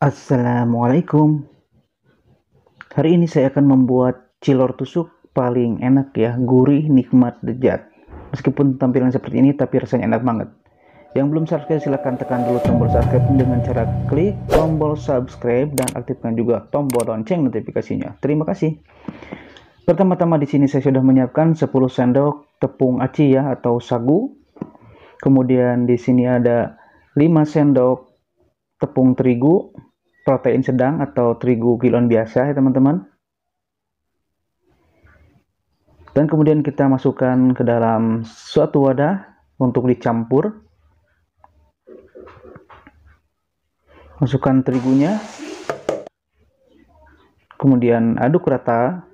Assalamualaikum. Hari ini saya akan membuat cilor tusuk paling enak ya, gurih, nikmat, lezat. Meskipun tampilan seperti ini tapi rasanya enak banget. Yang belum subscribe silahkan tekan dulu tombol subscribe dengan cara klik tombol subscribe dan aktifkan juga tombol lonceng notifikasinya. Terima kasih. Pertama-tama di sini saya sudah menyiapkan 10 sendok tepung aci ya atau sagu. Kemudian di sini ada 5 sendok tepung terigu protein sedang atau terigu kiloan biasa ya teman-teman. Dan kemudian kita masukkan ke dalam suatu wadah untuk dicampur. Masukkan terigunya, kemudian aduk rata.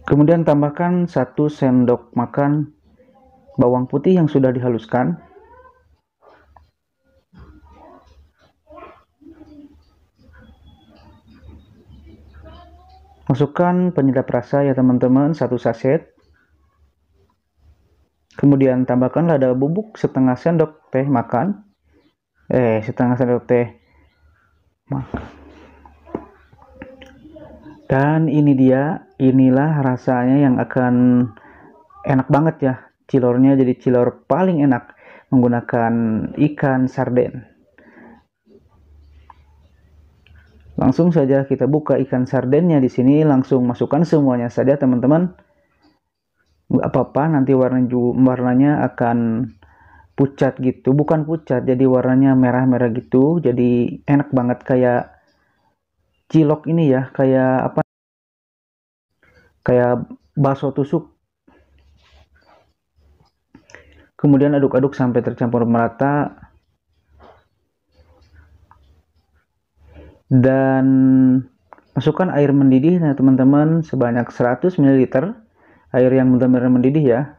Kemudian tambahkan 1 sendok makan bawang putih yang sudah dihaluskan. Masukkan penyedap rasa ya teman-teman, 1 saset. Kemudian tambahkan lada bubuk setengah sendok teh makan. Setengah sendok teh makan. Dan ini dia, inilah rasanya yang akan enak banget ya. Cilornya jadi cilor paling enak menggunakan ikan sarden. Langsung saja kita buka ikan sardennya di sini, langsung masukkan semuanya saja teman-teman. Nggak apa-apa, nanti warnanya akan pucat gitu, bukan pucat, jadi warnanya merah-merah gitu, jadi enak banget kayak cilok ini ya, kayak apa? Kayak bakso tusuk. Kemudian aduk-aduk sampai tercampur merata. Dan masukkan air mendidih ya teman-teman sebanyak 100 ml. Air yang benar-benar mendidih ya.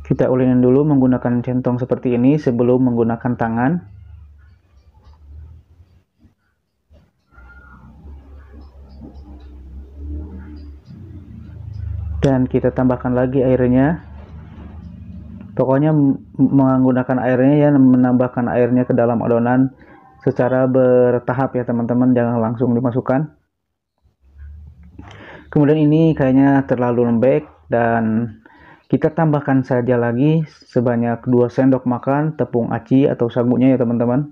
Kita ulinin dulu menggunakan centong seperti ini sebelum menggunakan tangan. Dan kita tambahkan lagi airnya. Pokoknya menggunakan airnya ya, menambahkan airnya ke dalam adonan secara bertahap ya teman-teman, jangan langsung dimasukkan. Kemudian ini kayaknya terlalu lembek dan kita tambahkan saja lagi sebanyak 2 sendok makan tepung aci atau sagunya ya teman-teman.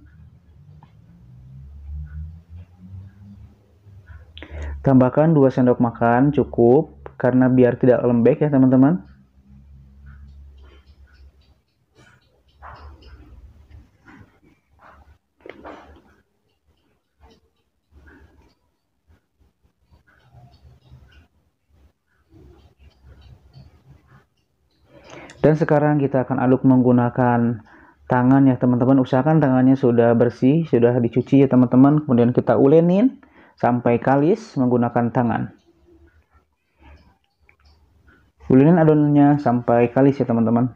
Tambahkan 2 sendok makan cukup karena biar tidak lembek ya teman-teman. Dan sekarang kita akan aduk menggunakan tangan ya teman-teman. Usahakan tangannya sudah bersih, sudah dicuci ya teman-teman. Kemudian kita ulenin sampai kalis menggunakan tangan. Ulenin adonannya sampai kalis ya teman-teman.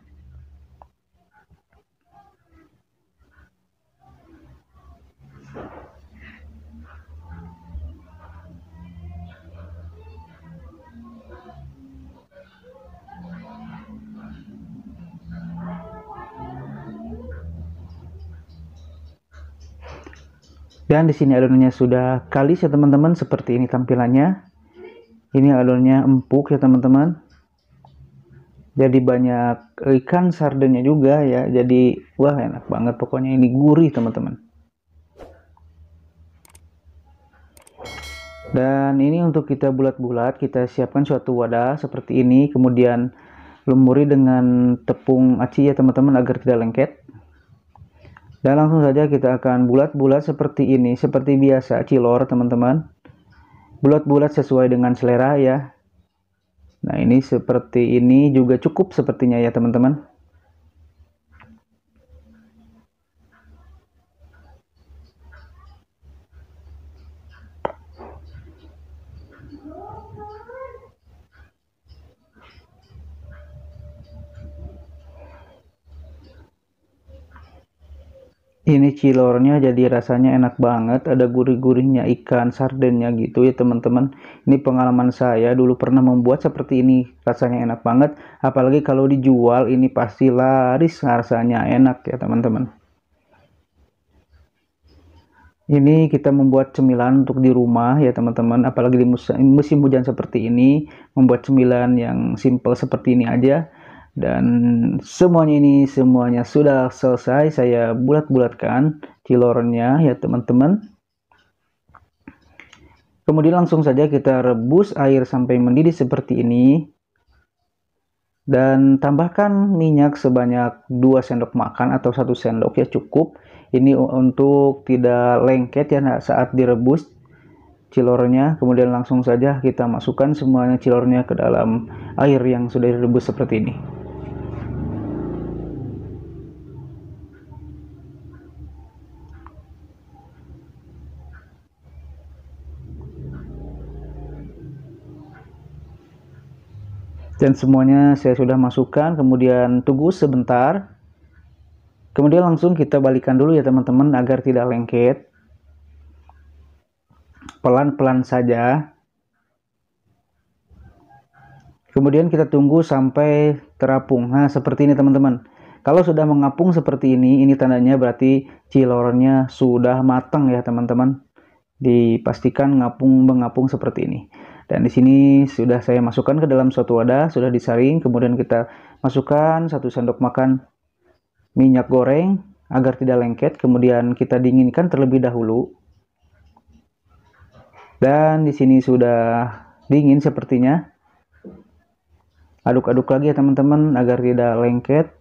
Dan di sini adonannya sudah kalis ya teman-teman, seperti ini tampilannya. Ini adonannya empuk ya teman-teman. Jadi banyak ikan sardennya juga ya. Jadi wah enak banget pokoknya, ini gurih teman-teman. Dan ini untuk kita bulat-bulat, kita siapkan suatu wadah seperti ini, kemudian lumuri dengan tepung aci ya teman-teman agar tidak lengket. Dan langsung saja kita akan bulat-bulat seperti ini, seperti biasa cilor teman-teman. Bulat-bulat sesuai dengan selera ya. Nah ini seperti ini juga cukup sepertinya ya teman-teman. Ini cilornya jadi rasanya enak banget, ada gurih-gurihnya ikan sardennya gitu ya teman-teman. Ini pengalaman saya dulu pernah membuat seperti ini, rasanya enak banget. Apalagi kalau dijual ini pasti laris, rasanya enak ya teman-teman. Ini kita membuat cemilan untuk di rumah ya teman-teman, apalagi di musim hujan seperti ini, membuat cemilan yang simple seperti ini aja. Dan semuanya sudah selesai, saya bulat-bulatkan cilornya ya teman-teman. Kemudian langsung saja kita rebus air sampai mendidih seperti ini. Dan tambahkan minyak sebanyak 2 sendok makan atau 1 sendok ya cukup. Ini untuk tidak lengket ya saat direbus cilornya. Kemudian langsung saja kita masukkan semuanya cilornya ke dalam air yang sudah direbus seperti ini. Dan semuanya saya sudah masukkan, kemudian tunggu sebentar. Kemudian langsung kita balikan dulu ya teman-teman agar tidak lengket. Pelan-pelan saja. Kemudian kita tunggu sampai terapung. Nah, seperti ini teman-teman. Kalau sudah mengapung seperti ini tandanya berarti cilornya sudah matang ya teman-teman. Dipastikan mengapung seperti ini. Dan di sini sudah saya masukkan ke dalam suatu wadah, sudah disaring, kemudian kita masukkan 1 sendok makan minyak goreng agar tidak lengket, kemudian kita dinginkan terlebih dahulu. Dan di sini sudah dingin sepertinya. Aduk-aduk lagi ya teman-teman agar tidak lengket.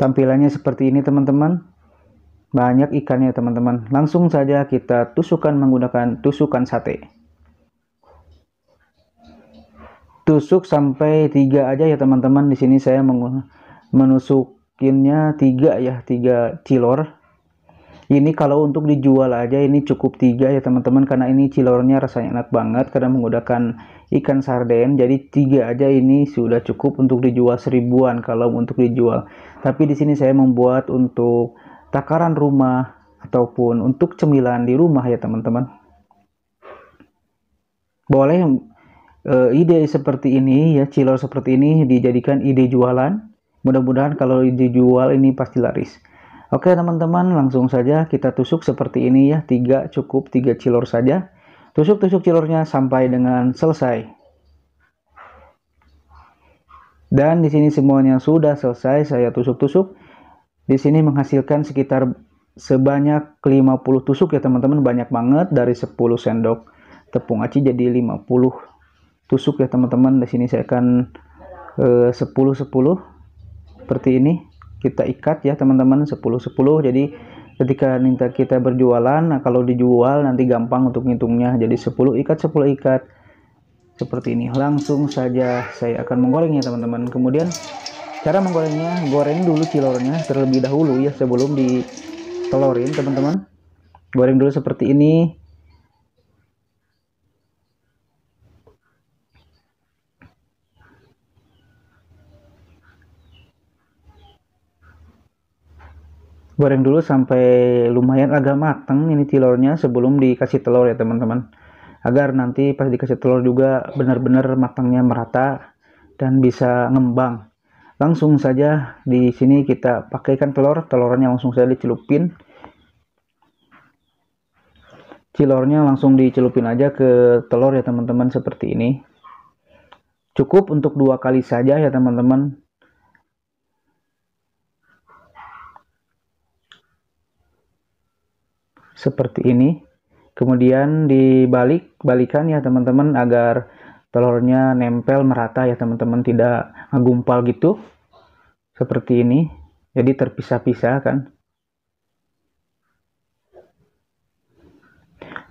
Tampilannya seperti ini teman-teman. Banyak ikannya teman-teman. Langsung saja kita tusukkan menggunakan tusukan sate. Tusuk sampai 3 aja ya teman-teman. Di sini saya menusukinnya 3 ya, 3 cilor. Ini kalau untuk dijual aja ini cukup 3 ya teman-teman, karena ini cilornya rasanya enak banget karena menggunakan ikan sarden. Jadi 3 aja ini sudah cukup untuk dijual 1000-an kalau untuk dijual. Tapi di sini saya membuat untuk takaran rumah ataupun untuk cemilan di rumah ya teman-teman. Boleh ide seperti ini ya, cilor seperti ini dijadikan ide jualan. Mudah-mudahan kalau dijual ini pasti laris. Oke teman-teman, langsung saja kita tusuk seperti ini ya, 3 cukup, 3 cilor saja. Tusuk-tusuk cilornya sampai dengan selesai. Dan di sini semuanya sudah selesai, saya tusuk-tusuk. Di sini menghasilkan sekitar sebanyak 50 tusuk ya teman-teman, banyak banget, dari 10 sendok tepung aci jadi 50 tusuk ya teman-teman. Di sini saya akan 10 seperti ini. Kita ikat ya teman-teman, 10 jadi ketika kita berjualan, nah kalau dijual nanti gampang untuk ngitungnya. Jadi 10 ikat seperti ini. Langsung saja saya akan menggorengnya teman-teman. Kemudian cara menggorengnya, goreng dulu cilornya terlebih dahulu ya sebelum ditelorin teman-teman. Goreng dulu seperti ini. Goreng dulu sampai lumayan agak matang ini telurnya sebelum dikasih telur ya teman-teman. Agar nanti pas dikasih telur juga benar-benar matangnya merata dan bisa ngembang. Langsung saja di sini kita pakaikan telurnya langsung saja dicelupin. Cilornya langsung dicelupin aja ke telur ya teman-teman seperti ini. Cukup untuk 2 kali saja ya teman-teman. Seperti ini. Kemudian balikan ya teman-teman agar telurnya nempel merata ya teman-teman, tidak gumpal gitu. Seperti ini. Jadi terpisah-pisah kan.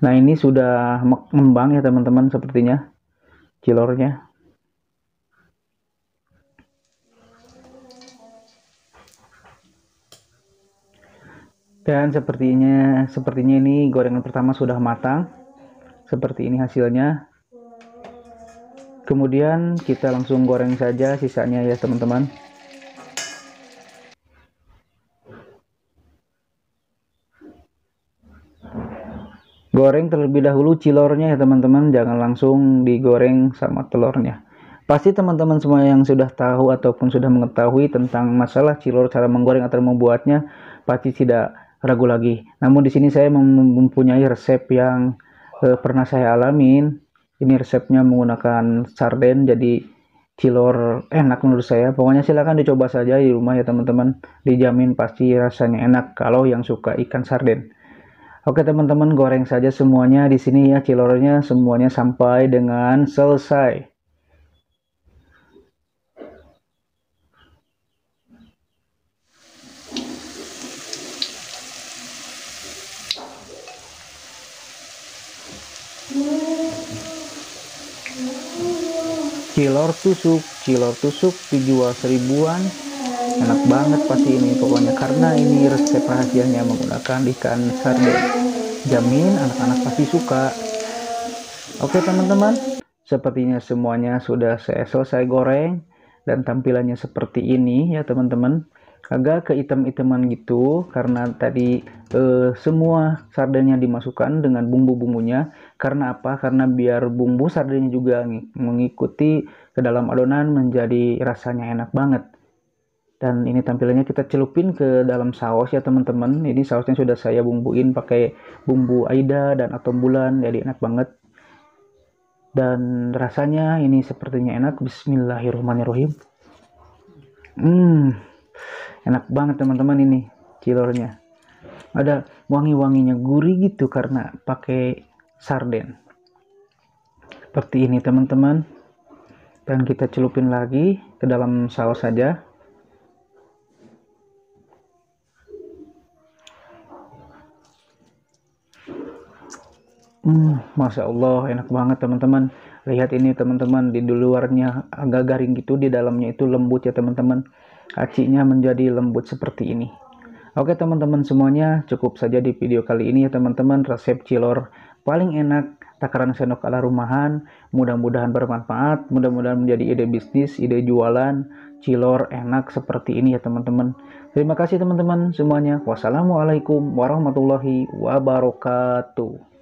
Nah, ini sudah mengembang ya teman-teman sepertinya cilornya. Dan sepertinya ini gorengan pertama sudah matang. Seperti ini hasilnya. Kemudian kita langsung goreng saja sisanya ya teman-teman. Goreng terlebih dahulu cilornya ya teman-teman, jangan langsung digoreng sama telurnya. Pasti teman-teman semua yang sudah tahu ataupun sudah mengetahui tentang masalah cilor, cara menggoreng atau membuatnya, pasti tidak ragu lagi. Namun di sini saya mempunyai resep yang pernah saya alamin. Ini resepnya menggunakan sarden, jadi cilor enak menurut saya. Pokoknya silahkan dicoba saja di rumah ya teman-teman. Dijamin pasti rasanya enak kalau yang suka ikan sarden. Oke teman-teman, goreng saja semuanya di sini ya cilornya, semuanya sampai dengan selesai. Cilor tusuk dijual seribuan, enak banget pasti ini pokoknya, karena ini resep rahasianya menggunakan ikan sarden. Jamin anak-anak pasti suka. Oke teman-teman, sepertinya semuanya sudah saya selesai goreng dan tampilannya seperti ini ya teman-teman. Agak kehitam-hitaman gitu karena tadi semua sardennya dimasukkan dengan bumbu-bumbunya. Karena apa? Karena biar bumbu sardennya juga mengikuti ke dalam adonan, menjadi rasanya enak banget. Dan ini tampilannya kita celupin ke dalam saus ya teman-teman. Ini sausnya sudah saya bumbuin pakai bumbu Aida dan atau bulan, jadi enak banget. Dan rasanya ini sepertinya enak. Bismillahirrahmanirrahim. Enak banget teman-teman, ini cilornya. Ada wangi-wanginya, gurih gitu karena pakai sarden. Seperti ini teman-teman. Dan kita celupin lagi ke dalam saus saja. Masya Allah, enak banget teman-teman. Lihat ini teman-teman, di luarnya agak garing gitu, di dalamnya itu lembut ya teman-teman. Acinya menjadi lembut seperti ini. Oke teman-teman semuanya, cukup saja di video kali ini ya teman-teman, resep cilor paling enak takaran sendok ala rumahan. Mudah-mudahan bermanfaat, mudah-mudahan menjadi ide bisnis, ide jualan cilor enak seperti ini ya teman-teman. Terima kasih teman-teman semuanya. Wassalamualaikum warahmatullahi wabarakatuh.